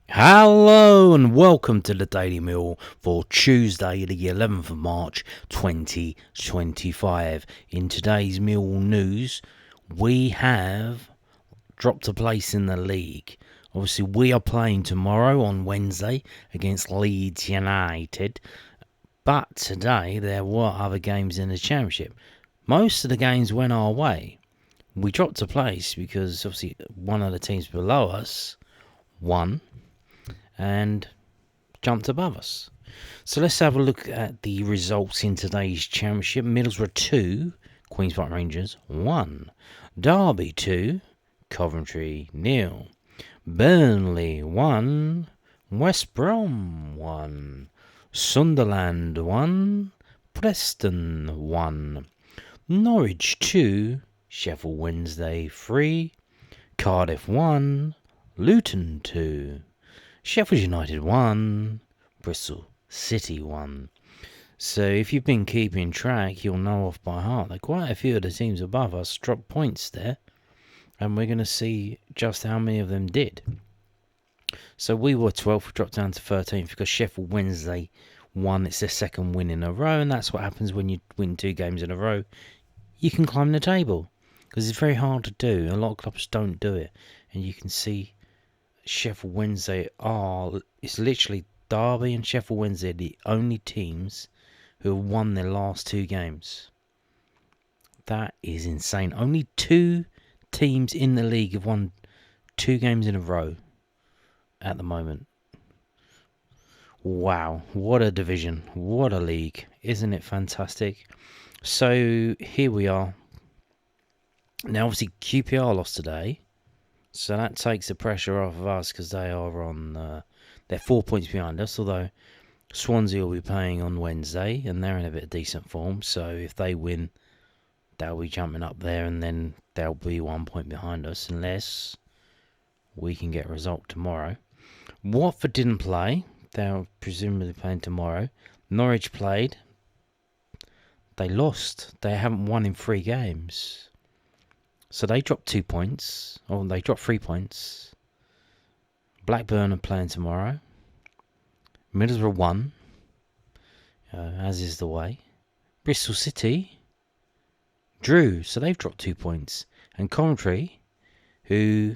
Hello and welcome to the Daily Meal for Tuesday, the 11th of March 2025. In today's meal news, we have dropped a place in the league. Obviously, we are playing tomorrow on Wednesday against Leeds United, but today there were other games in the Championship. Most of the games went our way. We dropped a place because obviously one of the teams below us won and jumped above us. So let's have a look at the results in today's Championship. Middlesbrough 2, Queen's Park Rangers 1. Derby 2, Coventry 0. Burnley 1, West Brom 1. Sunderland 1, Preston 1. Norwich 2, Sheffield Wednesday 3. Cardiff 1, Luton 2. Sheffield United 1, Bristol City 1. So if you've been keeping track, you'll know off by heart that quite a few of the teams above us dropped points there. And we're going to see just how many of them did. So we were 12th, dropped down to 13th because Sheffield Wednesday won. It's their second win in a row. And that's what happens when you win 2 games in a row. You can climb the table. Because it's very hard to do. A lot of clubs don't do it. And you can see Sheffield Wednesday it's literally Derby and Sheffield Wednesday the only teams who have won their last 2 games. That is insane. Only 2 teams in the league have won 2 games in a row at the moment. Wow, what a division, what a league. Isn't it fantastic? So here we are. Now obviously QPR lost today. So that takes the pressure off of us because they are on, they're 4 points behind us, although Swansea will be playing on Wednesday and they're in a bit of decent form. So if they win, they'll be jumping up there and then they'll be 1 point behind us unless we can get a result tomorrow. Watford didn't play. They're presumably playing tomorrow. Norwich played. They lost. They haven't won in 3 games. So they dropped 2 points. Or they dropped 3 points. Blackburn are playing tomorrow. Middlesbrough won. As is the way. Bristol City drew. So they've dropped 2 points. And Coventry, who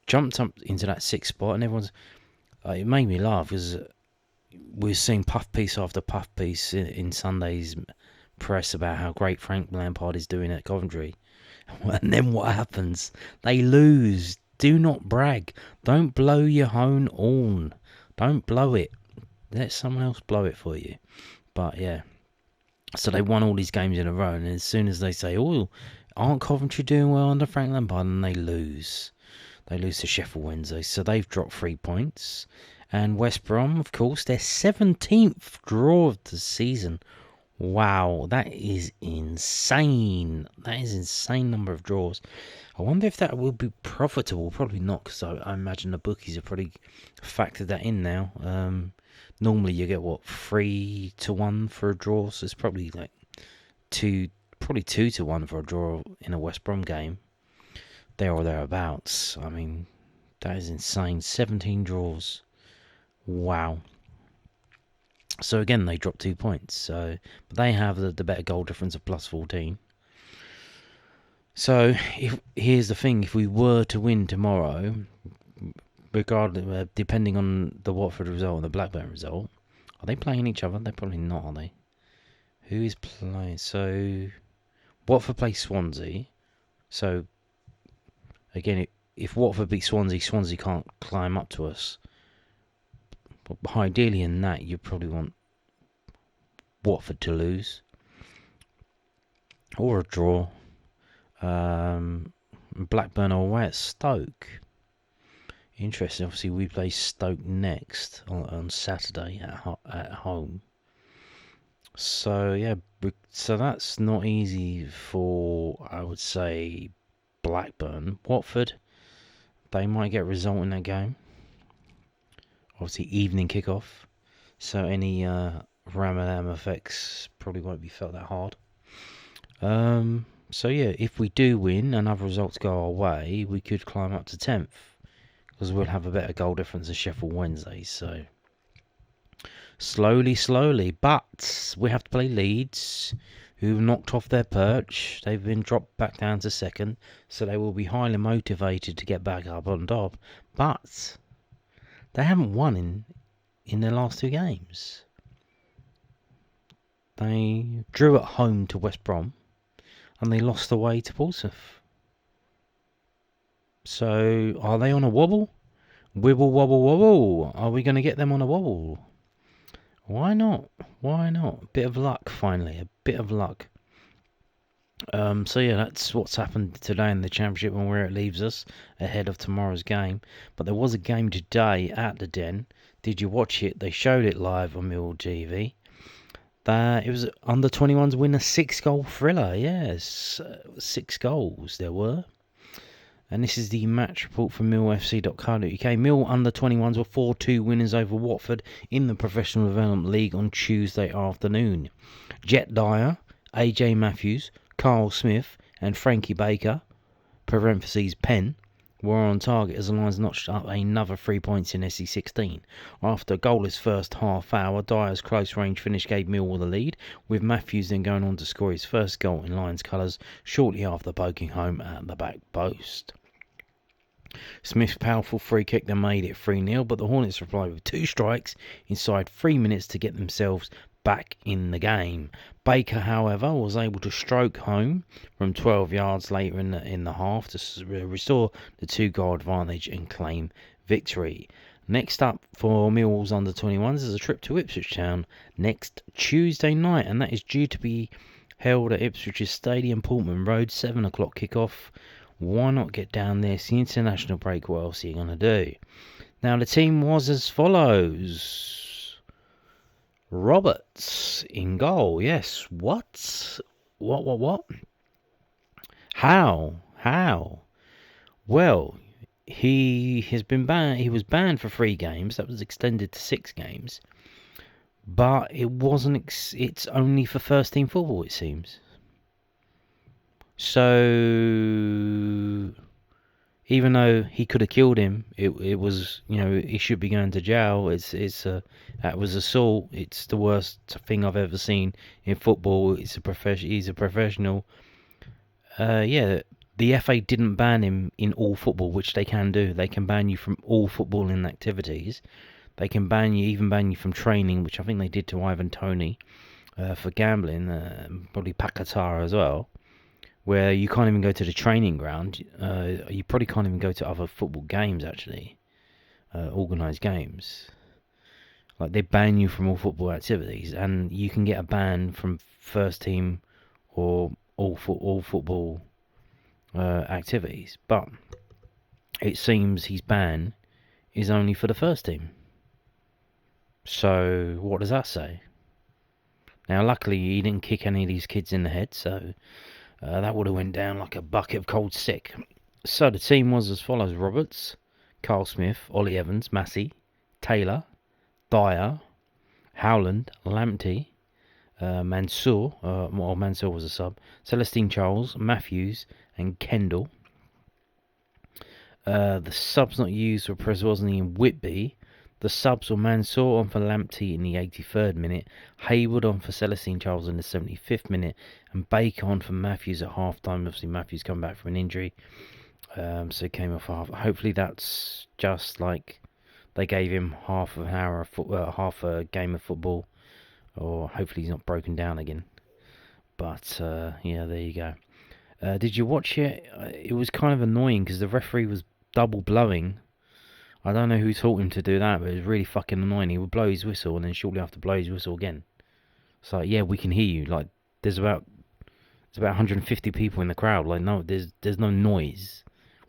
jumped up into that 6th spot. And everyone's... it made me laugh because we're seeing puff piece after puff piece in Sunday's press about how great Frank Lampard is doing at Coventry. And then what happens? They lose. Do not brag. Don't blow your own horn. Don't blow it. Let someone else blow it for you. But yeah. So they won all these games in a row. And as soon as they say, oh, aren't Coventry doing well under Frank Lampard? And they lose. They lose to Sheffield Wednesday. So they've dropped 3 points. And West Brom, of course, their 17th draw of the season. Wow, that is insane. That is an insane number of draws. I wonder if that will be profitable. Probably not, because I imagine the bookies have probably factored that in now. Normally you get, 3-1 for a draw, so it's probably like 2-1 for a draw in a West Brom game. There or thereabouts. I mean, that is insane. 17 draws. Wow. So again, they dropped 2 points. But they have the better goal difference of plus 14. So here's the thing: if we were to win tomorrow, regardless, depending on the Watford result and the Blackburn result, are they playing each other? They're probably not, are they? Who is playing? So Watford play Swansea. So again, if Watford beat Swansea, Swansea can't climb up to us. But ideally in that, you probably want Watford to lose. Or a draw. Blackburn away at Stoke. Interesting. Obviously, we play Stoke next on Saturday at home. So, yeah. So that's not easy for, I would say, Blackburn. Watford, they might get a result in that game. Obviously, evening kickoff, so any Ramadan effects probably won't be felt that hard. So yeah, if we do win and other results go our way, we could climb up to 10th. because we'll have a better goal difference than Sheffield Wednesday. So slowly, but we have to play Leeds, who've knocked off their perch. They've been dropped back down to second, so they will be highly motivated to get back up on top. But they haven't won in their last 2 games. They drew at home to West Brom, and they lost away to Portsmouth. So, are they on a wobble? Wibble, wobble, wobble. Are we going to get them on a wobble? Why not? Why not? Bit of luck, finally. A bit of luck. So yeah, that's what's happened today in the Championship and where it leaves us ahead of tomorrow's game. But there was a game today at the Den. Did you watch it? They showed it live on Millwall TV. It was under 21s win, a 6-goal thriller. Yes, 6 goals there were. And this is the match report from millfc.co.uk. Mill under 21s were 4-2 winners over Watford in the Professional Development League on Tuesday afternoon. Jet Dyer, AJ Matthews, Carl Smith and Frankie Baker, parentheses Penn, were on target as the Lions notched up another 3 points in SE16. After a goalless first half hour, Dyer's close range finish gave Millwall the lead, with Matthews then going on to score his first goal in Lions colours shortly after poking home at the back post. Smith's powerful free kick then made it 3-0, but the Hornets replied with 2 strikes inside 3 minutes to get themselves back in the game. Baker, however, was able to stroke home from 12 yards later in the half to restore the 2-goal advantage and claim victory. Next up for Millwall's under 21s is a trip to Ipswich Town next Tuesday night, and that is due to be held at Ipswich's Stadium, Portman Road, 7 o'clock kickoff. Why not get down there? It's the international break. What else are you going to do? Now, the team was as follows. Roberts in goal. Yes. What? How? Well, he has been banned. He was banned for 3 games. That was extended to 6 games. But it wasn't. It's only for first team football, it seems. So, even though he could have killed him, it was, he should be going to jail. That was assault. It's the worst thing I've ever seen in football. He's a professional. The FA didn't ban him in all football, which they can do. They can ban you from all footballing activities. They can ban you from training, which I think they did to Ivan Toney for gambling, probably Pakatara as well, where you can't even go to the training ground. You probably can't even go to other football games, actually, organised games. Like, they ban you from all football activities, and you can get a ban from first team or all football activities. But it seems his ban is only for the first team. So what does that say? Now, luckily, he didn't kick any of these kids in the head, so that would have went down like a bucket of cold sick. So the team was as follows: Roberts, Carl Smith, Ollie Evans, Massey, Taylor, Dyer, Howland, Lamptey, Mansour, Mansour was a sub, Celestine Charles, Matthews, and Kendall. The subs not used were Preswosny and Whitby. The subs were Mansour on for Lamptey in the 83rd minute, Hayward on for Celestine Charles in the 75th minute, and Baker on for Matthews at half-time. Obviously, Matthews come back from an injury, so he came off half. Hopefully that's just like they gave him half a game of football, or hopefully he's not broken down again. But, there you go. Did you watch it? It was kind of annoying because the referee was double blowing. I don't know who taught him to do that, but it was really fucking annoying. He would blow his whistle and then shortly after blow his whistle again. It's like, yeah, we can hear you. Like, there's about 150 people in the crowd. Like, no, there's no noise.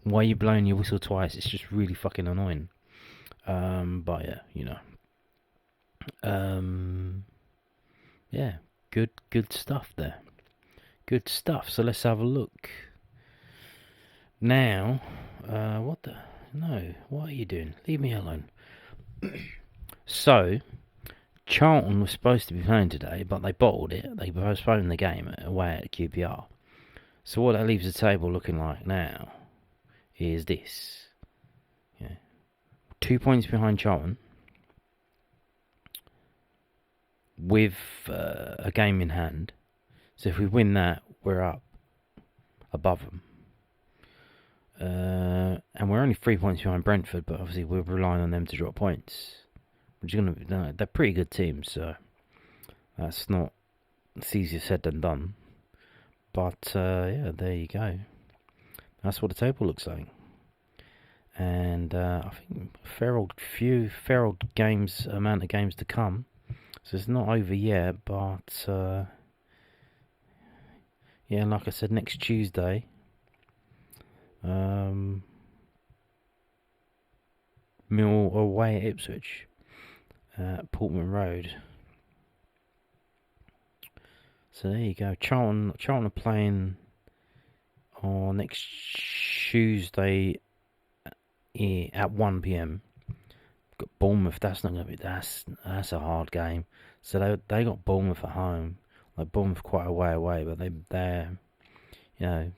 Why are you blowing your whistle twice? It's just really fucking annoying. But yeah, good stuff there. Good stuff. So let's have a look. Now, what the... No, what are you doing? Leave me alone. So, Charlton was supposed to be playing today, but they bottled it. They postponed the game away at QPR. So what that leaves the table looking like now is this. Yeah. 2 points behind Charlton with a game in hand. So if we win that, we're up above them. And we're only 3 points behind Brentford, but obviously we're relying on them to drop points. Which is they're a pretty good team, so it's easier said than done. But yeah, there you go. That's what the table looks like. And I think amount of games to come. So it's not over yet, but yeah, like I said, next Tuesday, Mill away at Ipswich at Portman Road. So there you go. Charlton are playing on next Tuesday at 1 p.m. Got Bournemouth. That's not gonna be. That's a hard game. So they got Bournemouth at home. Like Bournemouth quite a way away, but they're they're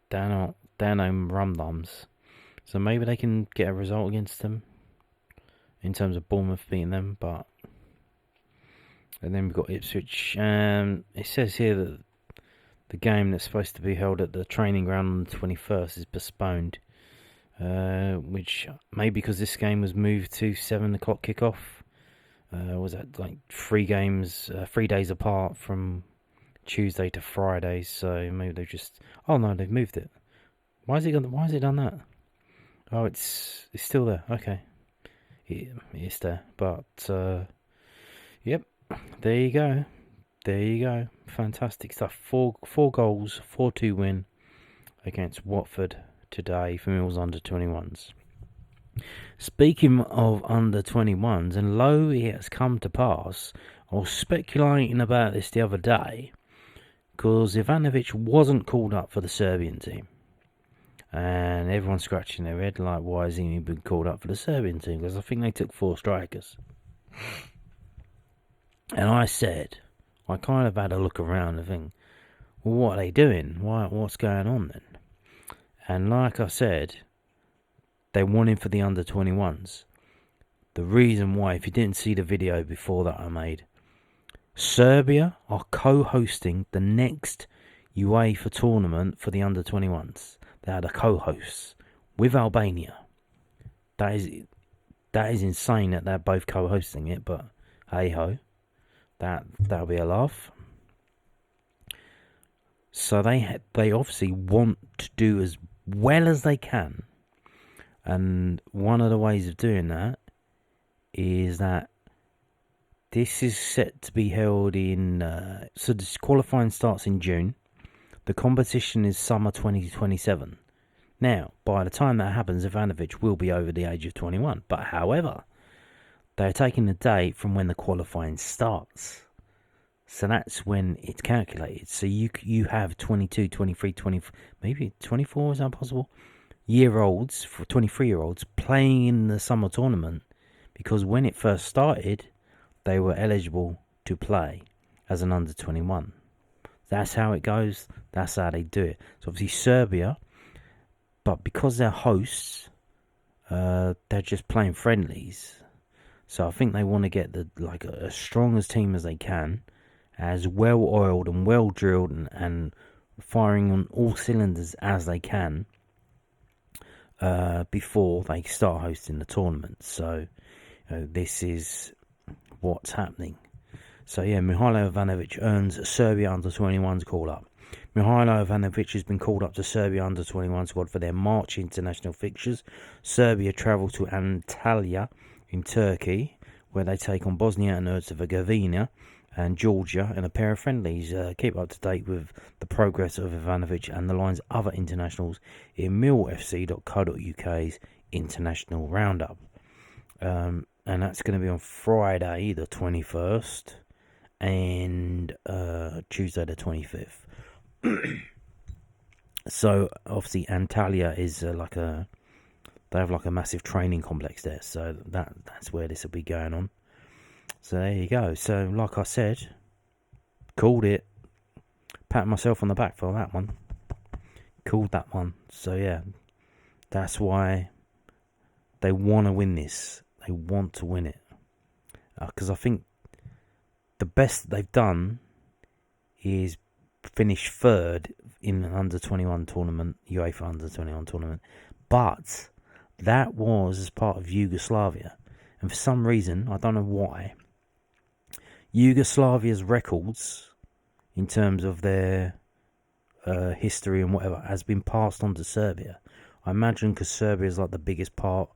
no rum-dums. So maybe they can get a result against them in terms of Bournemouth beating them. But and then we've got Ipswich. It says here that the game that's supposed to be held at the training ground on the 21st is postponed. Which maybe because this game was moved to 7 o'clock kickoff. Was that like 3 days apart from Tuesday to Friday? So maybe they've just. Oh no, they've moved it. Why has it done that? Oh, it's still there. Okay, it's there. But yep, there you go. Fantastic stuff. Four goals, 4-2 win against Watford today for Mill's under-21s. Speaking of under-21s, and lo, it has come to pass, I was speculating about this the other day, because Ivanovic wasn't called up for the Serbian team. And everyone's scratching their head like, why hasn't he been called up for the Serbian team? Because I think they took 4 strikers. And I kind of had a look around and think, well, what are they doing? What's going on then? And like I said, they want him for the under-21s. The reason why, if you didn't see the video before that I made, Serbia are co-hosting the next UEFA tournament for the under-21s. They are the co-hosts with Albania. That is insane that they're both co-hosting it, but hey-ho, that'll be a laugh. So they obviously want to do as well as they can. And one of the ways of doing that is that this is set to be held in... so this qualifying starts in June. The competition is summer 2027. Now, by the time that happens, Ivanovic will be over the age of 21. But however, they're taking the date from when the qualifying starts. So that's when it's calculated. So you have 22, 23, 20, maybe 24, is that possible? Year-olds, for 23-year-olds, playing in the summer tournament. Because when it first started, they were eligible to play as an under-21. That's how it goes. That's how they do it. So obviously Serbia, but because they're hosts, they're just playing friendlies. So I think they want to get as strong as team as they can, as well oiled and well drilled and firing on all cylinders as they can before they start hosting the tournament. So this is what's happening. So yeah, Mihailo Ivanovic earns Serbia under-21s call-up. Mihailo Ivanovic has been called up to Serbia under-21 squad for their March international fixtures. Serbia travel to Antalya in Turkey, where they take on Bosnia and Herzegovina and Georgia in a pair of friendlies. Keep up to date with the progress of Ivanovic and the line's other internationals in millfc.co.uk's international roundup. And that's going to be on Friday the 21st and Tuesday the 25th. So obviously Antalya is they have like a massive training complex there, so that's where this will be going on. So there you go. So like I said, called it. Pat myself on the back for that one. Called that one. So yeah, that's why they want to win this. They want to win it. Because I think the best they've done is finish third in an under-21 tournament, UEFA under-21 tournament. But that was as part of Yugoslavia. And for some reason, I don't know why, Yugoslavia's records in terms of their history and whatever has been passed on to Serbia. I imagine because Serbia is like the biggest part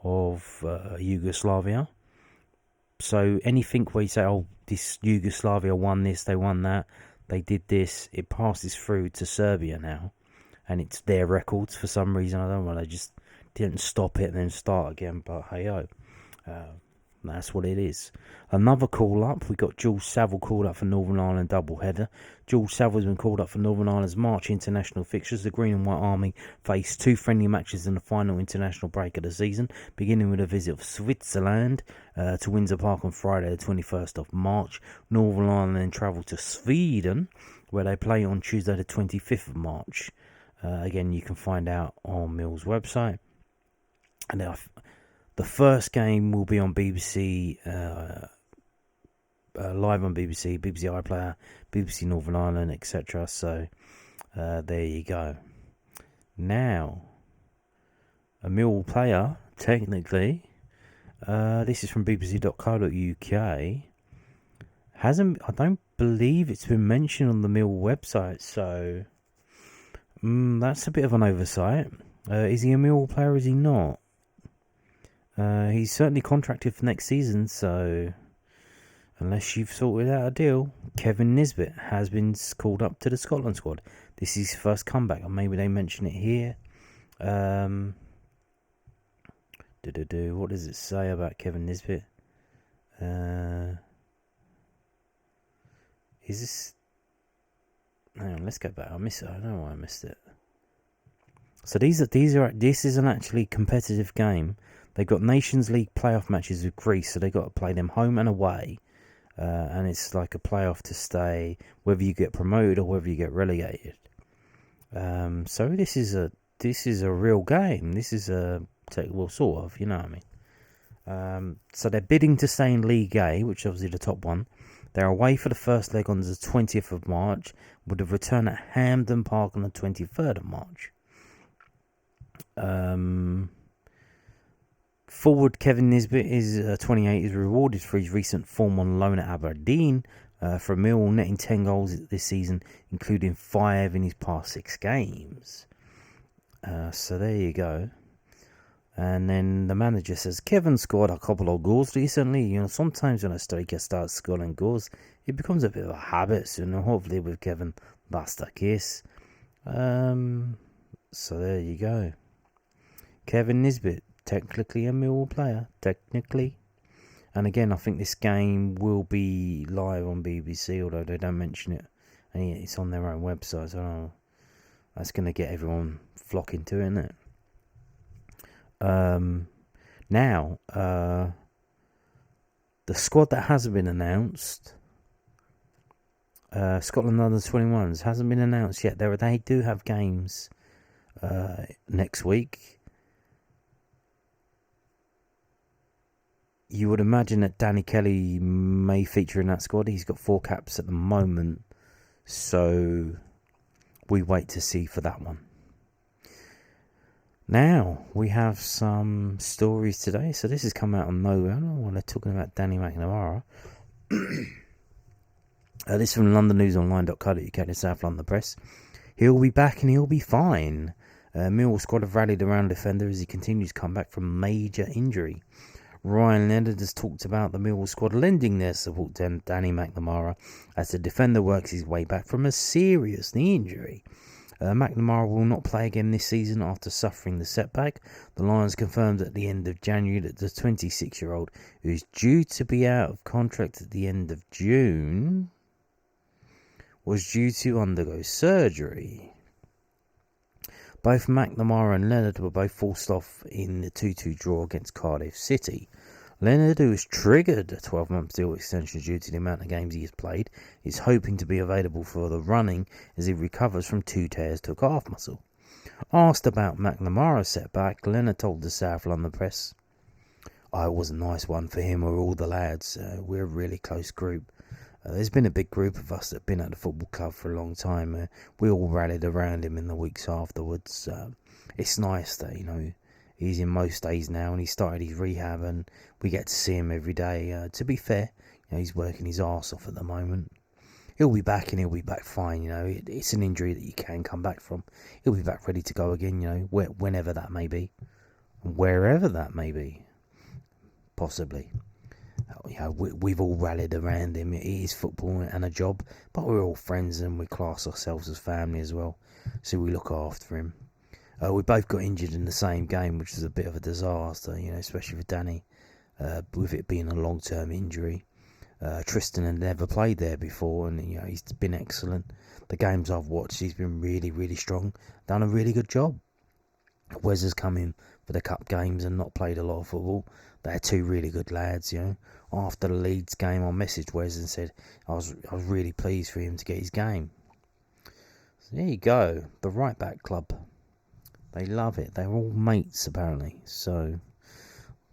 of Yugoslavia. So anything where you say, oh, this Yugoslavia won this, they won that, they did this, it passes through to Serbia now. And it's their records for some reason. I don't know, they just didn't stop it and then start again. But hey-ho, that's what it is. Another call-up, we got Jules Saville called up for Northern Ireland doubleheader. Jules Saville's been called up for Northern Ireland's March international fixtures. The Green and White Army face 2 friendly matches in the final international break of the season, beginning with a visit of Switzerland to Windsor Park on Friday the 21st of March. Northern Ireland then travel to Sweden, where they play on Tuesday the 25th of March. Again, you can find out on Mill's website. And the first game will be on BBC, live on BBC, BBC iPlayer, BBC Northern Ireland, etc. So, there you go. Now, a Millwall player, technically, this is from bbc.co.uk, I don't believe it's been mentioned on the Millwall website, so that's a bit of an oversight. Is he a Millwall player or is he not? He's certainly contracted for next season, so unless you've sorted out a deal, Kevin Nisbet has been called up to the Scotland squad. This is his first comeback, or maybe they mention it here. What does it say about Kevin Nisbet? Is this... Hang on, let's go back. I missed it. I don't know why I missed it. So this is an actually competitive game. They've got Nations League playoff matches with Greece, so they've got to play them home and away. And it's like a playoff to stay, whether you get promoted or whether you get relegated. So this is a real game. This is sort of, you know what I mean. So they're bidding to stay in League A, which is obviously the top one. They're away for the first leg on the 20th of March, with a return at Hampden Park on the 23rd of March. Forward Kevin Nisbet is 28, is rewarded for his recent form on loan at Aberdeen from Millwall, netting 10 goals this season, including 5 in his past 6 games. So there you go. And then the manager says, Kevin scored a couple of goals recently. You know, sometimes when a striker starts scoring goals, it becomes a bit of a habit. So, hopefully with Kevin, that's the case. So there you go. Kevin Nisbet, technically a Millwall player. Technically. And again, I think this game will be live on BBC, although they don't mention it. And it's on their own website, so that's going to get everyone flocking to it, isn't it? Now, the squad that hasn't been announced, Scotland under 21s, hasn't been announced yet. They do have games next week. You would imagine that Danny Kelly may feature in that squad. He's got 4 caps at the moment, so we wait to see for that one. Now, we have some stories today. So this has come out on nowhere. I don't know why they're talking about Danny McNamara. This is from londonnewsonline.co.uk, the South London Press. He'll be back and he'll be fine. Millwall squad have rallied around the defender as he continues to come back from major injury. Ryan Leonard has talked about the Millwall squad lending their support to Danny McNamara as the defender works his way back from a serious knee injury. McNamara will not play again this season after suffering the setback. The Lions confirmed at the end of January that the 26-year-old, who is due to be out of contract at the end of June, was due to undergo surgery. Both McNamara and Leonard were both forced off in the 2-2 draw against Cardiff City. Leonard, who has triggered a 12-month deal extension due to the amount of games he has played, is hoping to be available for the running as he recovers from 2 tears to a calf muscle. Asked about McNamara's setback, Leonard told the South London Press, it was a nice one for him or all the lads. We're a really close group. There's been a big group of us that have been at the football club for a long time. We all rallied around him in the weeks afterwards. It's nice that, he's in most days now and he started his rehab and we get to see him every day. To be fair, he's working his arse off at the moment. He'll be back and he'll be back fine, It's an injury that you can come back from. He'll be back ready to go again, whenever that may be. Wherever that may be. Possibly. We've all rallied around him. It is football and a job, but we're all friends and we class ourselves as family as well, so we look after him. We both got injured in the same game, which was a bit of a disaster, especially for Danny, with it being a long-term injury. Tristan had never played there before, and he's been excellent. The games I've watched, he's been really, really strong, done a really good job. Wes has come in for the cup games and not played a lot of football. They're two really good lads, After the Leeds game, I messaged Wes and said I was really pleased for him to get his game. So there you go, the right back club. They love it. They're all mates apparently. So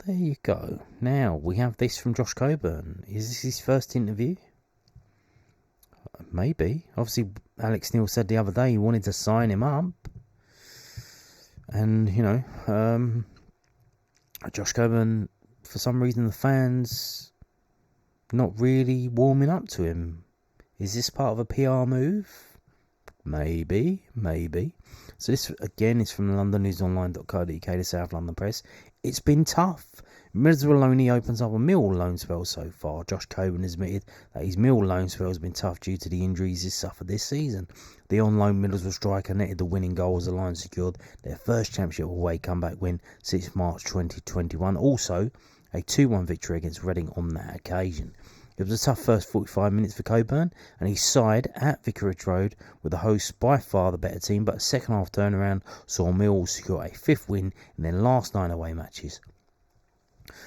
there you go. Now we have this from Josh Coburn. Is this his first interview? Maybe. Obviously, Alex Neil said the other day he wanted to sign him up. And, Josh Coburn, for some reason, the fans not really warming up to him. Is this part of a PR move? Maybe. So this, again, is from londonnewsonline.co.uk, the South London Press. It's been tough. Middlesbrough only opens up a Millwall loan spell so far. Josh Coburn has admitted that his Millwall loan spell has been tough due to the injuries he's suffered this season. The on-loan Middlesbrough striker netted the winning goal as the Lions secured their first Championship away comeback win since March 2021. Also, a 2-1 victory against Reading on that occasion. It was a tough first 45 minutes for Coburn, and he sighed at Vicarage Road with the hosts by far the better team, but a second half turnaround saw Millwall secure a 5th win in their last 9 away matches.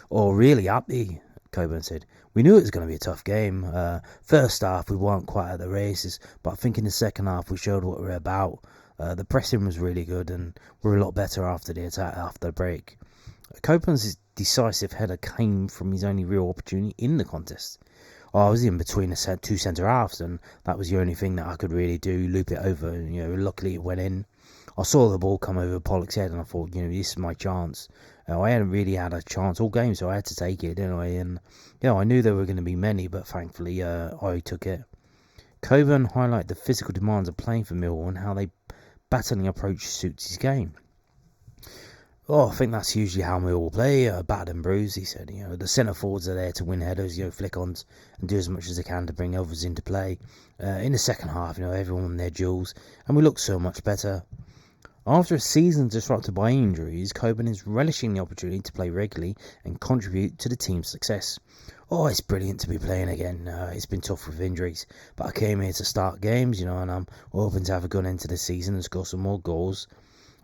"Oh, really happy," Coburn said. "We knew it was going to be a tough game. First half we weren't quite at the races, but I think in the second half we showed what we're about. The pressing was really good and we're a lot better after the attack, after the break." Coburn's decisive header came from his only real opportunity in the contest. I was in between the two centre halves and that was the only thing that I could really do, loop it over. Luckily it went in. I saw the ball come over Pollock's head and I thought, this is my chance. I hadn't really had a chance all game, so I had to take it, didn't I? And I knew there were going to be many, but thankfully I took it. Coburn highlighted the physical demands of playing for Millwall and how their battling approach suits his game. "I think that's usually how Millwall play, battered and bruised," he said. The centre forwards are there to win headers, flick-ons, and do as much as they can to bring others into play. In the second half, everyone on their duels, and we look so much better. After a season disrupted by injuries, Coburn is relishing the opportunity to play regularly and contribute to the team's success. It's brilliant to be playing again. It's been tough with injuries, but I came here to start games, and I'm hoping to have a good end to the season and score some more goals.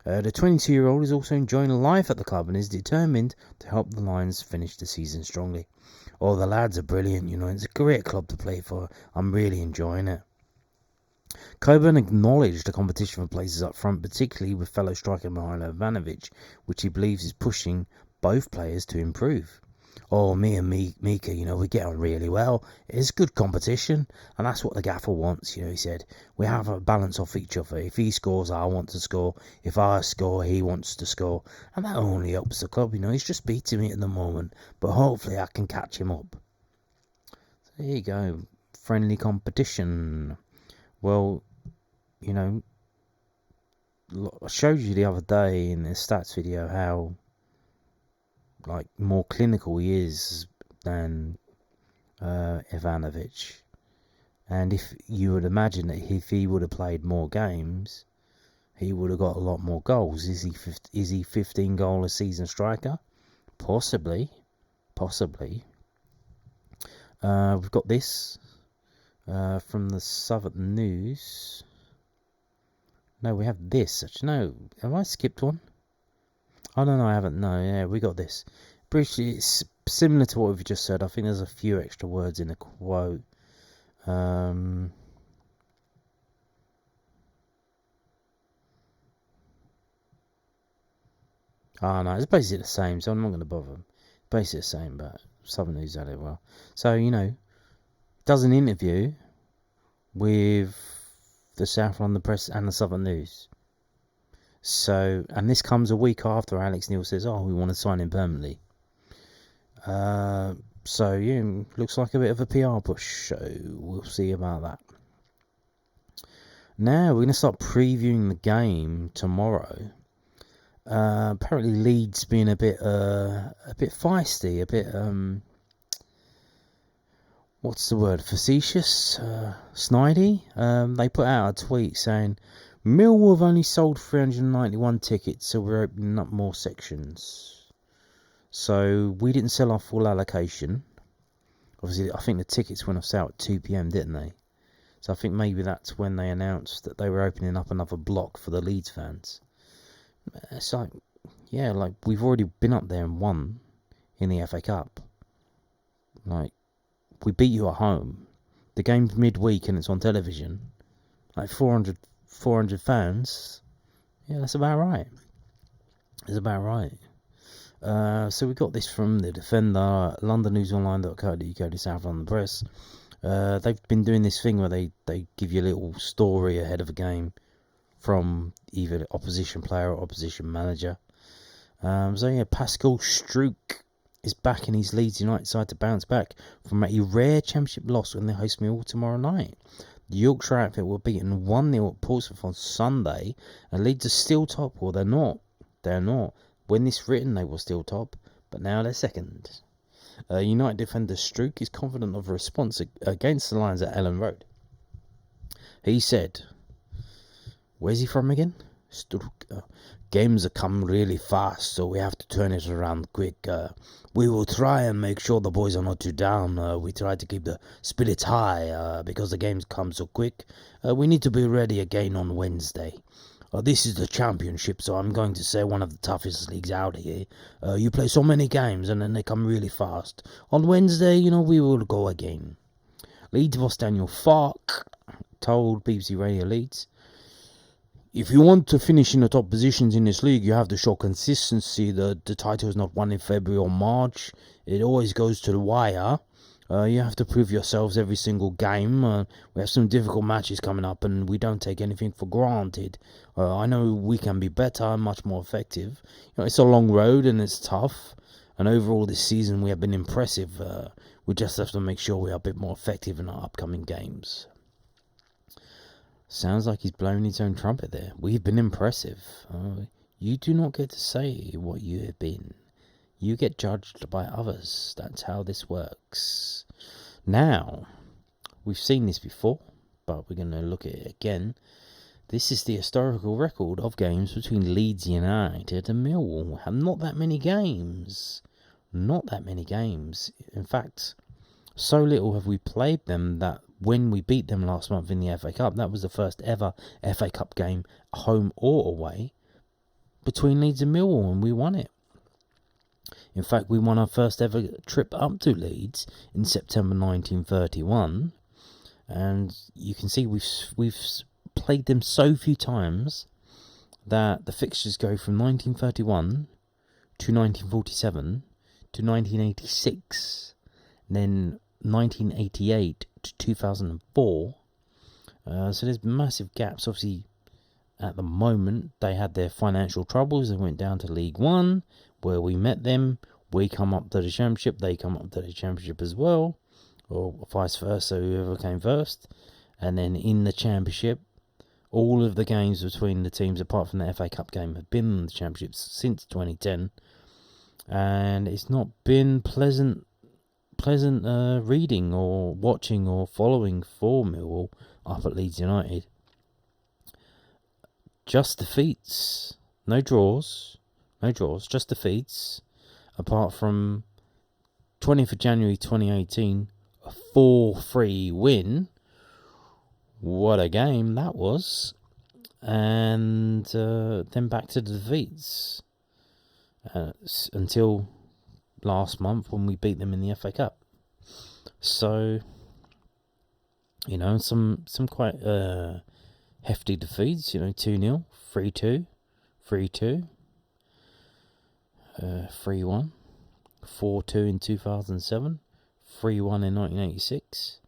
The 22-year-old is also enjoying life at the club and is determined to help the Lions finish the season strongly. The lads are brilliant, it's a great club to play for. I'm really enjoying it. Coburn acknowledged the competition for places up front, particularly with fellow striker Ivanovic, which he believes is pushing both players to improve. Me and Mika, we get on really well. It's good competition, and that's what the gaffer wants, he said. We have a balance off each other. If he scores, I want to score. If I score, he wants to score. And that only helps the club, he's just beating me at the moment, but hopefully I can catch him up. So there you go. Friendly competition. Well, I showed you the other day in the stats video how more clinical he is than Ivanovic, and if you would imagine that if he would have played more games, he would have got a lot more goals. Is he 15 goal a season striker? Possibly. We've got this from the Southern News. No, we have this. Actually, no, have I skipped one? Oh, no, I haven't. No, yeah, we got this. Briefly, it's similar to what we've just said. I think there's a few extra words in the quote. Oh, no, it's basically the same, so I'm not going to bother. basically the same, but Southern News had it well. So, does an interview with the South London Press and the Southern News. So, and this comes a week after Alex Neil says, we want to sign him permanently. So, looks like a bit of a PR push. So, we'll see about that. Now, we're going to start previewing the game tomorrow. Apparently Leeds being a bit feisty, a bit, what's the word, facetious, snidey. They put out a tweet saying, Millwall have only sold 391 tickets, so we're opening up more sections. So we didn't sell our full allocation. Obviously, I think the tickets went off sale at 2 p.m, didn't they? So I think maybe that's when they announced that they were opening up another block for the Leeds fans. It's like, we've already been up there and won in the FA Cup. Like, we beat you at home. The game's midweek and it's on television. Like 400 fans. Yeah, that's about right. It's about right. So we got this from the Defender, londonnewsonline.co.uk, the South London Press. They've been doing this thing where they give you a little story ahead of a game from either opposition player or opposition manager. Pascal Struijk is back in his Leeds United side to bounce back from a rare championship loss when they host Millwall tomorrow night. The Yorkshire outfit were beaten 1-0 at Portsmouth on Sunday, and Leeds are still top. Well, they're not. They're not. When this written, they were still top, but now they're second. United defender Struijk is confident of a response against the Lions at Ellen Road. He said, where's he from again? Games have come really fast, so we have to turn it around quick. We will try and make sure the boys are not too down. We try to keep the spirits high because the games come so quick. We need to be ready again on Wednesday. This is the championship, so I'm going to say one of the toughest leagues out here. You play so many games and then they come really fast. On Wednesday, we will go again. Leeds boss Daniel Farke told BBC Radio Leeds, if you want to finish in the top positions in this league, you have to show consistency. The title is not won in February or March. It always goes to the wire. You have to prove yourselves every single game. We have some difficult matches coming up and we don't take anything for granted. I know we can be better and much more effective. It's a long road and it's tough. And overall this season we have been impressive. We just have to make sure we are a bit more effective in our upcoming games. Sounds like he's blowing his own trumpet there. We've been impressive. You do not get to say what you have been. You get judged by others. That's how this works. Now, we've seen this before, but we're going to look at it again. This is the historical record of games between Leeds United and Millwall. Not that many games. Not that many games. In fact, so little have we played them that when we beat them last month in the FA Cup, that was the first ever FA Cup game, home or away, between Leeds and Millwall, and we won it. In fact, we won our first ever trip up to Leeds in September 1931, and you can see we've played them so few times that the fixtures go from 1931 to 1947 to 1986, and then 1988 to 2004. So there's massive gaps. Obviously, at the moment, they had their financial troubles. They went down to League One, where we met them. We come up to the Championship. They come up to the Championship as well, or vice versa, whoever came first. And then in the Championship, all of the games between the teams, apart from the FA Cup game, have been in the Championship since 2010. And it's not been pleasant reading or watching or following for Millwall up at Leeds United. Just defeats, no draws, just defeats, apart from 20th of January 2018, a 4-3 win. What a game that was. And then back to the defeats until last month when we beat them in the FA Cup. So, some quite hefty defeats, 2-0, 3-2, 3-2, 3-1, 4-2 in 2007, 3-1 in 1986.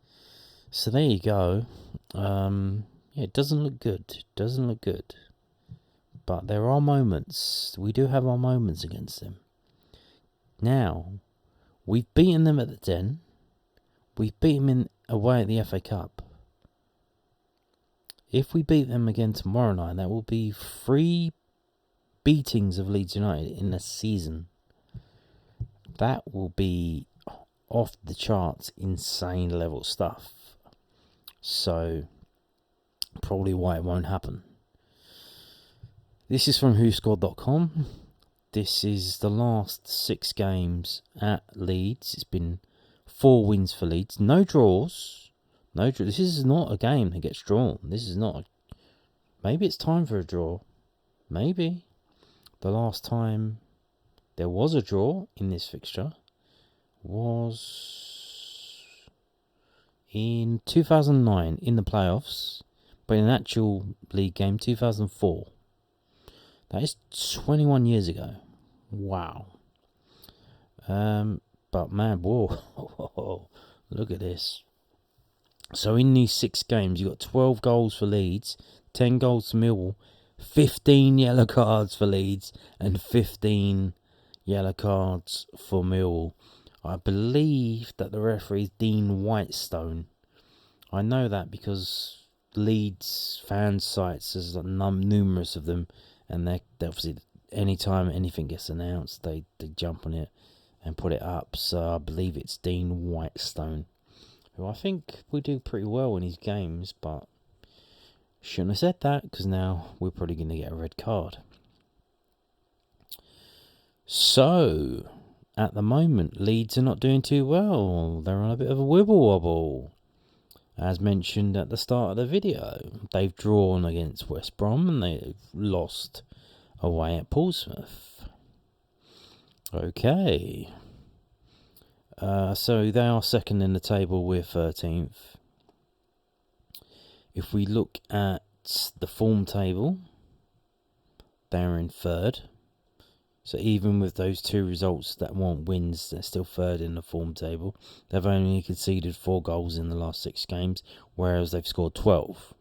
So there you go. Yeah, it doesn't look good. It doesn't look good. But there are moments. We do have our moments against them. Now, we've beaten them at the Den. We've beaten them away at the FA Cup. If we beat them again tomorrow night, that will be 3 beatings of Leeds United in a season. That will be off the charts, insane level stuff. So, probably why it won't happen. This is from WhoScored.com. This is the last 6 games at Leeds. It's been 4 wins for Leeds. No draws. This is not a game that gets drawn. This is not. Maybe it's time for a draw. Maybe. The last time there was a draw in this fixture was in 2009 in the playoffs, but in an actual league game, 2004. That is 21 years ago. Wow. But man, whoa, look at this. So in these 6 games, you got 12 goals for Leeds, 10 goals for Millwall, 15 yellow cards for Leeds, and 15 yellow cards for Millwall. I believe that the referee is Dean Whitestone. I know that because Leeds fan sites, there's numerous of them, and they obviously, anytime anything gets announced, they jump on it and put it up. So I believe it's Dean Whitestone, who I think we do pretty well in his games, but shouldn't have said that, because now we're probably going to get a red card. So, at the moment, Leeds are not doing too well. They're on a bit of a wibble wobble. As mentioned at the start of the video, they've drawn against West Brom and they've lost away at Portsmouth. Okay. So they are second in the table, we're 13th. If we look at the form table, they're in 3rd. So even with those 2 results that weren't wins, they're still 3rd in the form table. They've only conceded 4 goals in the last 6 games, whereas they've scored 12.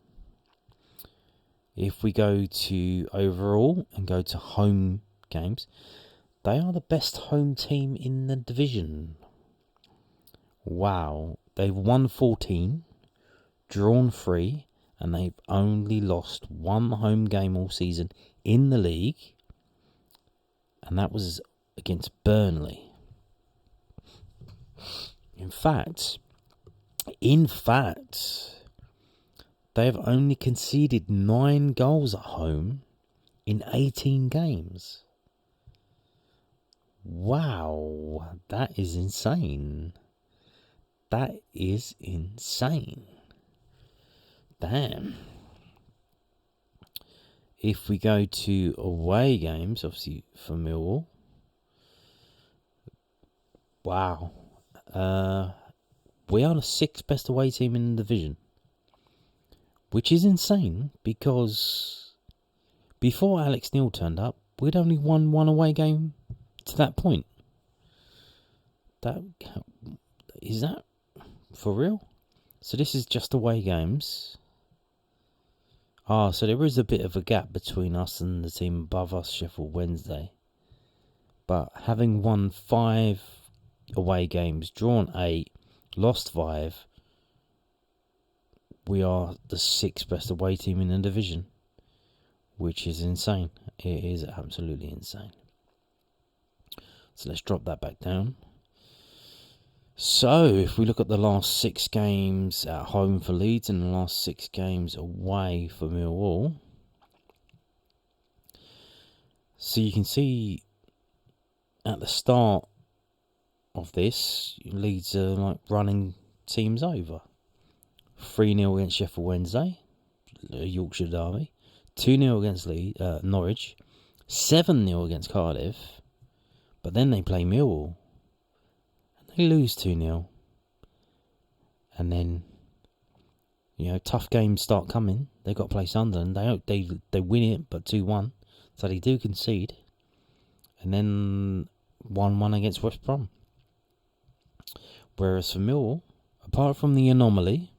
If we go to overall and go to home games, they are the best home team in the division. Wow. They've won 14, drawn 3, and they've only lost 1 home game all season in the league, and that was against Burnley. In fact, they have only conceded 9 goals at home in 18 games. Wow, that is insane. That is insane. Damn. If we go to away games, obviously for Millwall, wow. We are the 6th best away team in the division, which is insane because before Alex Neil turned up, we'd only won 1 away game to that point. Is that for real? So this is just away games. So there is a bit of a gap between us and the team above us, Sheffield Wednesday. But having won 5 away games, drawn 8, lost 5, we are the 6th best away team in the division, which is insane. It is absolutely insane. So let's drop that back down. So, if we look at the last 6 games at home for Leeds and the last 6 games away for Millwall, so you can see at the start of this, Leeds are like running teams over. 3-0 against Sheffield Wednesday, Yorkshire derby. 2-0 against Norwich. 7-0 against Cardiff. But then they play Millwall. They lose 2-0. And then, tough games start coming. They got to play Sunderland. They win it, but 2-1. So they do concede. And then 1-1 against West Brom. Whereas for Millwall, apart from the anomaly,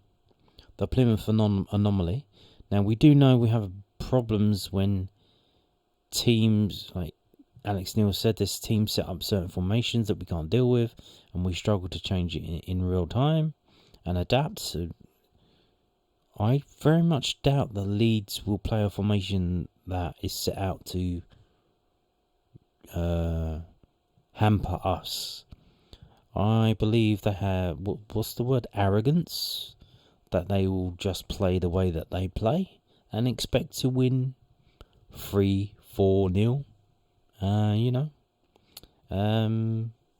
the Plymouth anomaly, now we do know we have problems when teams, like Alex Neil said, this team set up certain formations that we can't deal with, and we struggle to change it in real time and adapt. So I very much doubt the Leeds will play a formation that is set out to hamper us. I believe they have, what's the word, arrogance, that they will just play the way that they play and expect to win 3-4-0.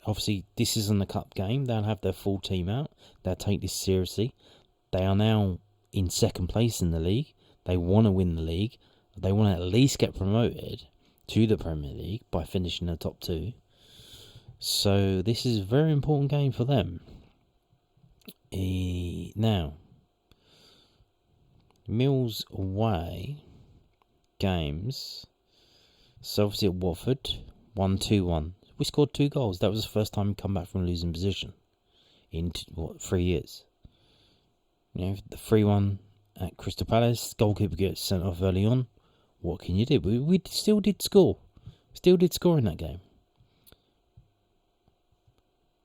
Obviously this isn't a cup game. They'll have their full team out. They'll take this seriously. They are now in second place in the league. They want to win the league. They want to at least get promoted to the Premier League by finishing the top 2. So this is a very important game for them. Now, Mills away games. So obviously at Watford, 1-2-1. We scored 2 goals. That was the first time we come back from losing position in 3 years. The 3-1 at Crystal Palace. Goalkeeper gets sent off early on. What can you do? We still did score. Still did score in that game.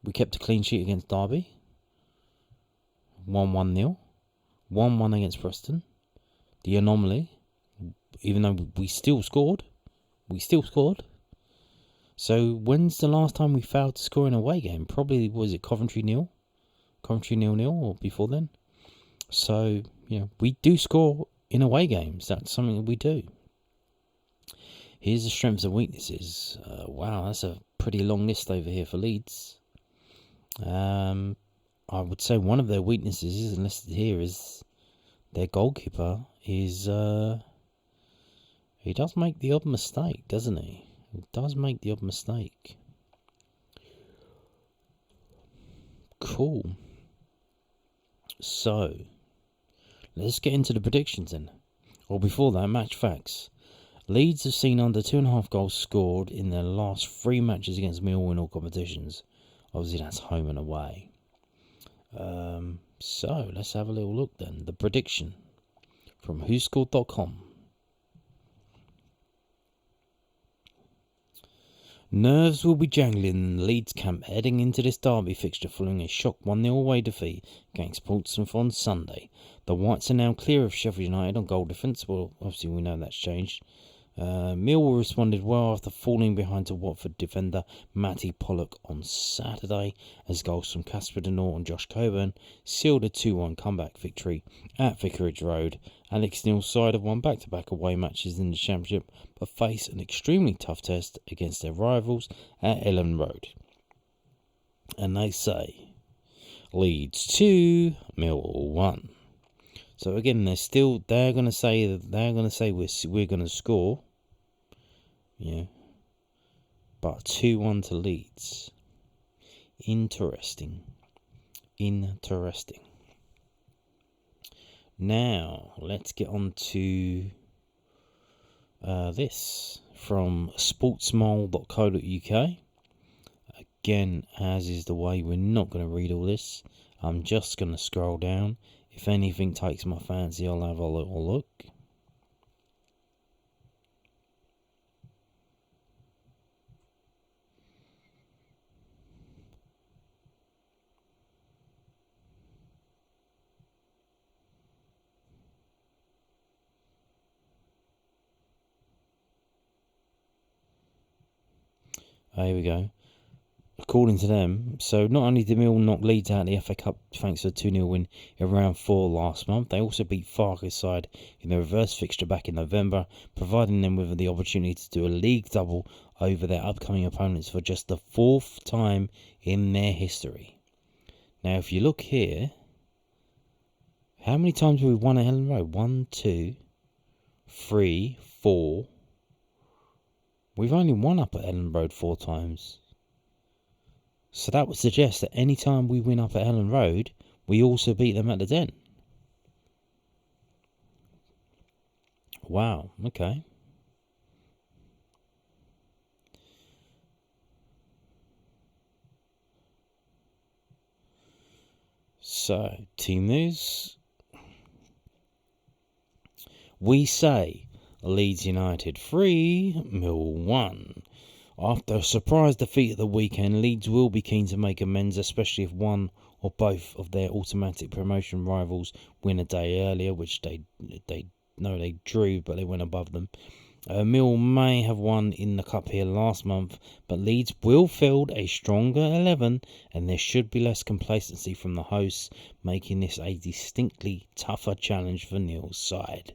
We kept a clean sheet against Derby. 1-1-0. 1-1 against Preston. The anomaly. Even though we still scored. So when's the last time we failed to score in a away game? Probably, was it Coventry 0? Coventry 0-0 or before then? So, we do score in away games. That's something that we do. Here's the strengths and weaknesses. Wow, that's a pretty long list over here for Leeds. I would say one of their weaknesses isn't listed here is their goalkeeper is he does make the odd mistake, doesn't he? He does make the odd mistake. Cool. So let's get into the predictions then. Or before that, match facts. Leeds have seen under 2.5 goals scored in their last 3 matches against Millwall in all competitions. Obviously, that's home and away. So, let's have a little look then. The prediction from whoscored.com. Nerves will be jangling in the Leeds camp heading into this derby fixture following a shock 1-0 away defeat against Portsmouth on Sunday. The Whites are now clear of Sheffield United on goal difference. Well, obviously we know that's changed. Millwall responded well after falling behind to Watford defender Matty Pollock on Saturday as goals from Casper De North and Josh Coburn sealed a 2-1 comeback victory at Vicarage Road. Alex Neil's side have won back-to-back away matches in the Championship but face an extremely tough test against their rivals at Elland Road. And they say Leeds 2, Millwall 1. So again, they're going to say we're going to score, but 2-1 to Leeds. Interesting. Now let's get on to this from sportsmole.co.uk. Again, as is the way, we're not going to read all this. I'm just going to scroll down. If anything takes my fancy, I'll have a little look. Here we go. According to them, so not only did Mill knock Leeds out of the FA Cup thanks to a 2-0 win in round 4 last month, they also beat Farke's side in the reverse fixture back in November, providing them with the opportunity to do a league double over their upcoming opponents for just the 4th time in their history. Now, if you look here, how many times have we won at Elland Road? 1, 2, 3, 4. We've only won up at Elland Road 4 times. So that would suggest that any time we win up at Elland Road, we also beat them at the Den. Wow, okay. So, team news. We say Leeds United 3, Millwall 1. After a surprise defeat at the weekend, Leeds will be keen to make amends, especially if one or both of their automatic promotion rivals win a day earlier, which they drew, but they went above them. Mill may have won in the cup here last month, but Leeds will field a stronger 11, and there should be less complacency from the hosts, making this a distinctly tougher challenge for Neil's side.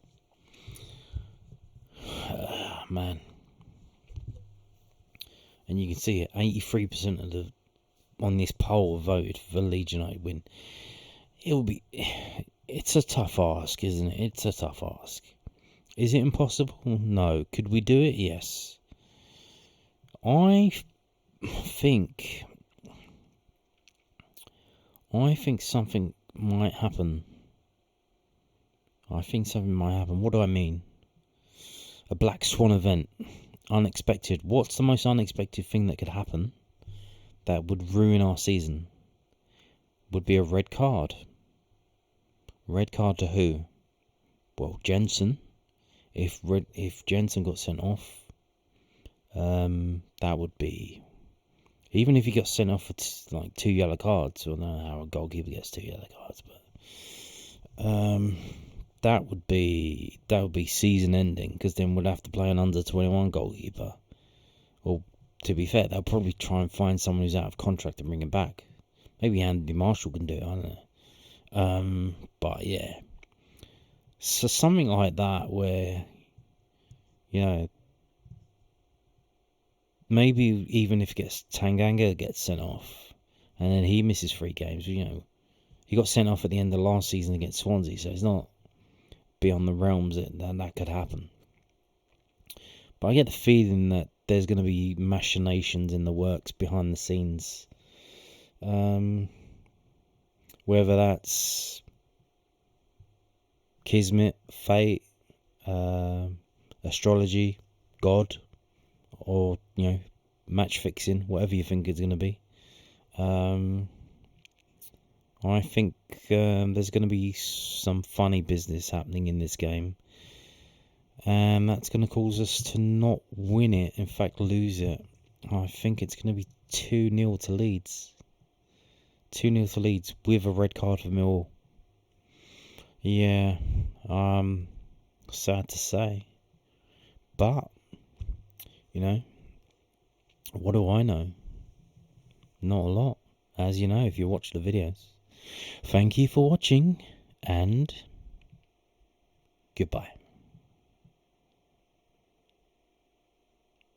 Man. And you can see it, 83% of the on this poll voted for Leeds United win. It's a tough ask, isn't it? It's a tough ask. Is it impossible? No. Could we do it? Yes. I think something might happen. What do I mean? A black swan event. Unexpected. What's the most unexpected thing that could happen that would ruin our season? Would be a red card. Red card to who? Well, Jensen. If Jensen got sent off, that would be. Even if he got sent off for 2 yellow cards, I don't know how a goalkeeper gets 2 yellow cards, but that would be season ending, because then we'd have to play an under 21 goalkeeper. Or to be fair, they'll probably try and find someone who's out of contract and bring him back. Maybe Andy Marshall can do it. I don't know. But yeah. So something like that where, maybe even if Tanganga gets sent off and then he misses 3 games, he got sent off at the end of last season against Swansea, so it's not beyond the realms that could happen. But I get the feeling that there's going to be machinations in the works behind the scenes. Whether that's Kismet, fate, astrology, God, or match fixing, whatever you think it's going to be. I think there's going to be some funny business happening in this game, and that's going to cause us to not win it, in fact lose it. I think it's going to be 2-0 to Leeds. 2-0 to Leeds with a red card for Millwall. Yeah, sad to say. But, what do I know? Not a lot, as you know if you watch the videos. Thank you for watching, and goodbye.